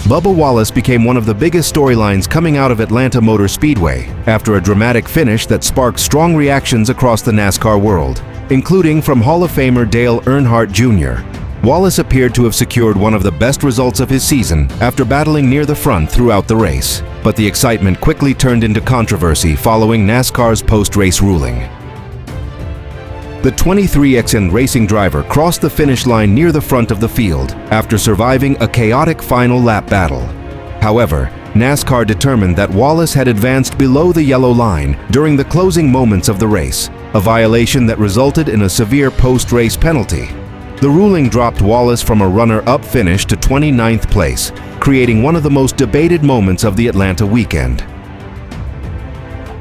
Bubba Wallace became one of the biggest storylines coming out of Atlanta Motor Speedway after a dramatic finish that sparked strong reactions across the NASCAR world, including from Hall of Famer Dale Earnhardt Jr. Wallace appeared to have secured one of the best results of his season after battling near the front throughout the race, but the excitement quickly turned into controversy following NASCAR's post-race ruling. The 23XN racing driver crossed the finish line near the front of the field after surviving a chaotic final lap battle. However, NASCAR determined that Wallace had advanced below the yellow line during the closing moments of the race, a violation that resulted in a severe post-race penalty. The ruling dropped Wallace from a runner-up finish to 29th place, creating one of the most debated moments of the Atlanta weekend.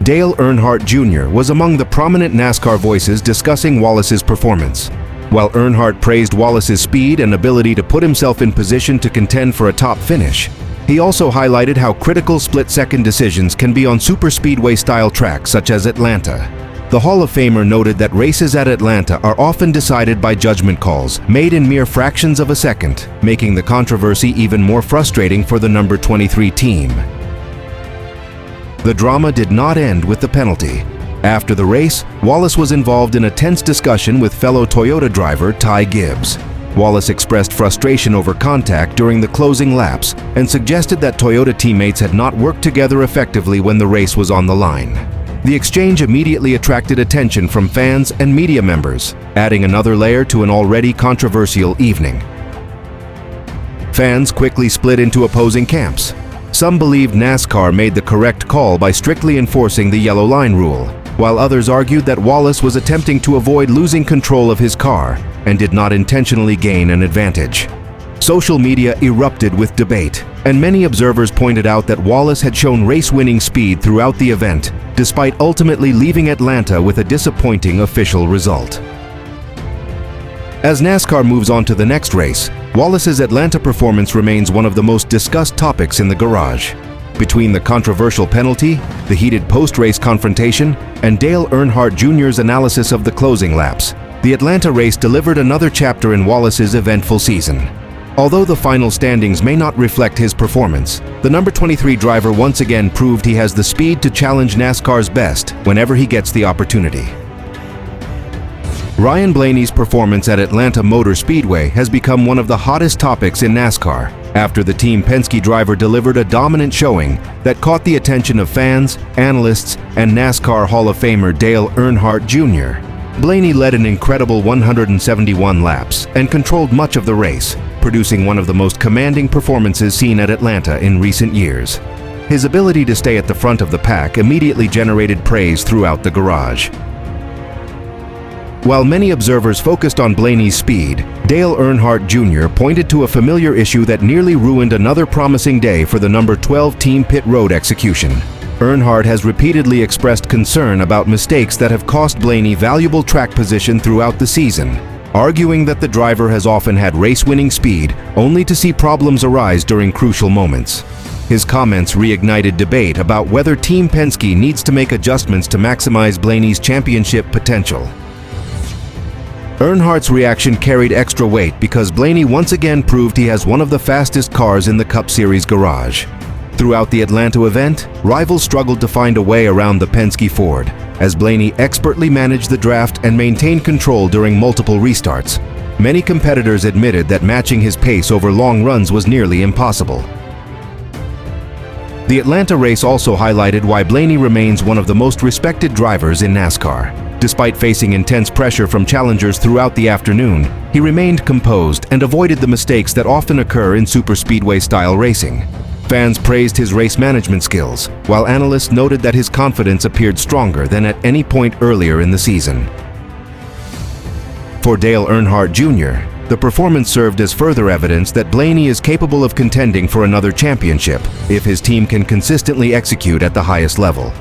Dale Earnhardt Jr. was among the prominent NASCAR voices discussing Wallace's performance. While Earnhardt praised Wallace's speed and ability to put himself in position to contend for a top finish, he also highlighted how critical split-second decisions can be on superspeedway-style tracks such as Atlanta. The Hall of Famer noted that races at Atlanta are often decided by judgment calls made in mere fractions of a second, making the controversy even more frustrating for the number 23 team. The drama did not end with the penalty. After the race, Wallace was involved in a tense discussion with fellow Toyota driver Ty Gibbs. Wallace expressed frustration over contact during the closing laps and suggested that Toyota teammates had not worked together effectively when the race was on the line. The exchange immediately attracted attention from fans and media members, adding another layer to an already controversial evening. Fans quickly split into opposing camps. Some believed NASCAR made the correct call by strictly enforcing the yellow line rule, while others argued that Wallace was attempting to avoid losing control of his car and did not intentionally gain an advantage. Social media erupted with debate, and many observers pointed out that Wallace had shown race-winning speed throughout the event, despite ultimately leaving Atlanta with a disappointing official result. As NASCAR moves on to the next race, Wallace's Atlanta performance remains one of the most discussed topics in the garage. Between the controversial penalty, the heated post-race confrontation, and Dale Earnhardt Jr.'s analysis of the closing laps, the Atlanta race delivered another chapter in Wallace's eventful season. Although the final standings may not reflect his performance, the number 23 driver once again proved he has the speed to challenge NASCAR's best whenever he gets the opportunity. Ryan Blaney's performance at Atlanta Motor Speedway has become one of the hottest topics in NASCAR after the Team Penske driver delivered a dominant showing that caught the attention of fans, analysts, and NASCAR Hall of Famer Dale Earnhardt Jr. Blaney led an incredible 171 laps and controlled much of the race, producing one of the most commanding performances seen at Atlanta in recent years. His ability to stay at the front of the pack immediately generated praise throughout the garage. While many observers focused on Blaney's speed, Dale Earnhardt Jr. pointed to a familiar issue that nearly ruined another promising day for the number 12 team pit road execution. Earnhardt has repeatedly expressed concern about mistakes that have cost Blaney valuable track position throughout the season, arguing that the driver has often had race-winning speed only to see problems arise during crucial moments. His comments reignited debate about whether Team Penske needs to make adjustments to maximize Blaney's championship potential. Earnhardt's reaction carried extra weight because Blaney once again proved he has one of the fastest cars in the Cup Series garage. Throughout the Atlanta event, rivals struggled to find a way around the Penske Ford, as Blaney expertly managed the draft and maintained control during multiple restarts. Many competitors admitted that matching his pace over long runs was nearly impossible. The Atlanta race also highlighted why Blaney remains one of the most respected drivers in NASCAR. Despite facing intense pressure from challengers throughout the afternoon, he remained composed and avoided the mistakes that often occur in superspeedway-style racing. Fans praised his race management skills, while analysts noted that his confidence appeared stronger than at any point earlier in the season. For Dale Earnhardt Jr., the performance served as further evidence that Blaney is capable of contending for another championship if his team can consistently execute at the highest level.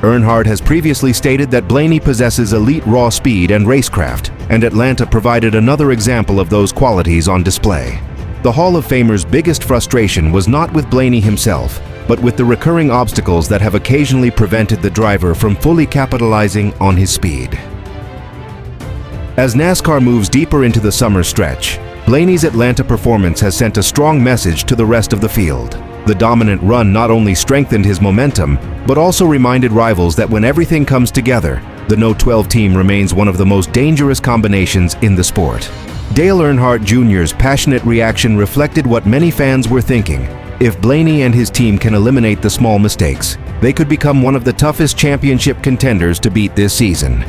Earnhardt has previously stated that Blaney possesses elite raw speed and racecraft, and Atlanta provided another example of those qualities on display. The Hall of Famer's biggest frustration was not with Blaney himself, but with the recurring obstacles that have occasionally prevented the driver from fully capitalizing on his speed. As NASCAR moves deeper into the summer stretch, Blaney's Atlanta performance has sent a strong message to the rest of the field. The dominant run not only strengthened his momentum, but also reminded rivals that when everything comes together, the No. 12 team remains one of the most dangerous combinations in the sport. Dale Earnhardt Jr.'s passionate reaction reflected what many fans were thinking. If Blaney and his team can eliminate the small mistakes, they could become one of the toughest championship contenders to beat this season.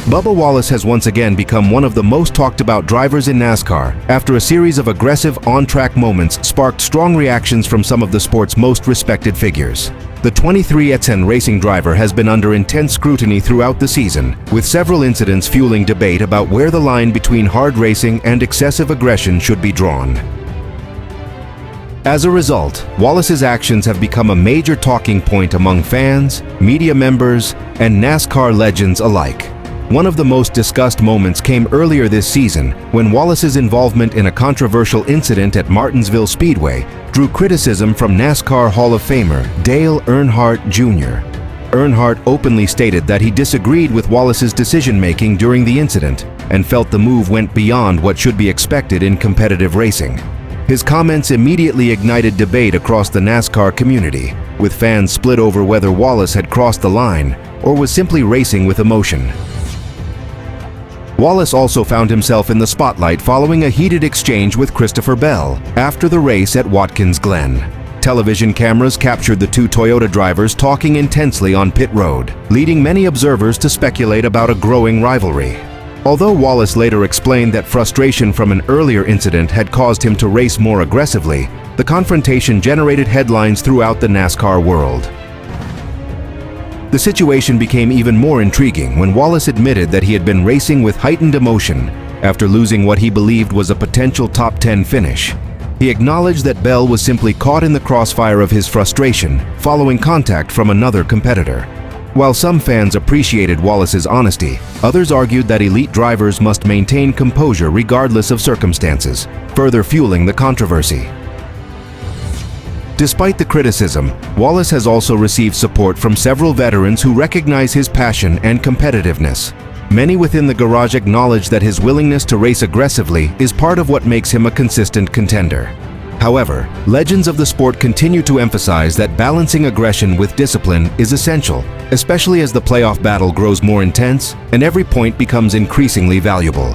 Bubba Wallace has once again become one of the most talked about drivers in NASCAR after a series of aggressive on-track moments sparked strong reactions from some of the sport's most respected figures. The 23XN racing driver has been under intense scrutiny throughout the season, with several incidents fueling debate about where the line between hard racing and excessive aggression should be drawn. As a result, Wallace's actions have become a major talking point among fans, media members, and NASCAR legends alike. One of the most discussed moments came earlier this season when Wallace's involvement in a controversial incident at Martinsville Speedway drew criticism from NASCAR Hall of Famer Dale Earnhardt Jr. Earnhardt openly stated that he disagreed with Wallace's decision-making during the incident and felt the move went beyond what should be expected in competitive racing. His comments immediately ignited debate across the NASCAR community, with fans split over whether Wallace had crossed the line or was simply racing with emotion. Wallace also found himself in the spotlight following a heated exchange with Christopher Bell after the race at Watkins Glen. Television cameras captured the two Toyota drivers talking intensely on pit road, leading many observers to speculate about a growing rivalry. Although Wallace later explained that frustration from an earlier incident had caused him to race more aggressively, the confrontation generated headlines throughout the NASCAR world. The situation became even more intriguing when Wallace admitted that he had been racing with heightened emotion after losing what he believed was a potential top 10 finish. He acknowledged that Bell was simply caught in the crossfire of his frustration following contact from another competitor. While some fans appreciated Wallace's honesty, others argued that elite drivers must maintain composure regardless of circumstances, further fueling the controversy. Despite the criticism, Wallace has also received support from several veterans who recognize his passion and competitiveness. Many within the garage acknowledge that his willingness to race aggressively is part of what makes him a consistent contender. However, legends of the sport continue to emphasize that balancing aggression with discipline is essential, especially as the playoff battle grows more intense and every point becomes increasingly valuable.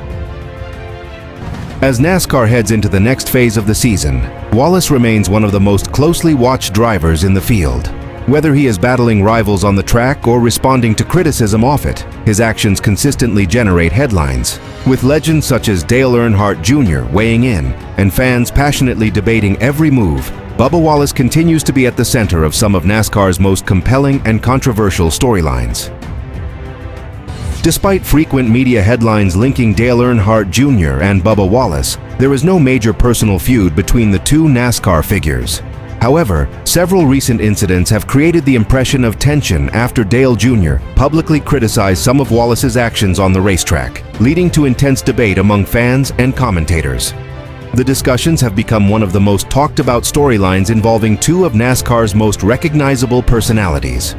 As NASCAR heads into the next phase of the season, Wallace remains one of the most closely watched drivers in the field. Whether he is battling rivals on the track or responding to criticism off it, his actions consistently generate headlines. With legends such as Dale Earnhardt Jr. weighing in and fans passionately debating every move, Bubba Wallace continues to be at the center of some of NASCAR's most compelling and controversial storylines. Despite frequent media headlines linking Dale Earnhardt Jr. and Bubba Wallace, there is no major personal feud between the two NASCAR figures. However, several recent incidents have created the impression of tension after Dale Jr. publicly criticized some of Wallace's actions on the racetrack, leading to intense debate among fans and commentators. The discussions have become one of the most talked about storylines involving two of NASCAR's most recognizable personalities.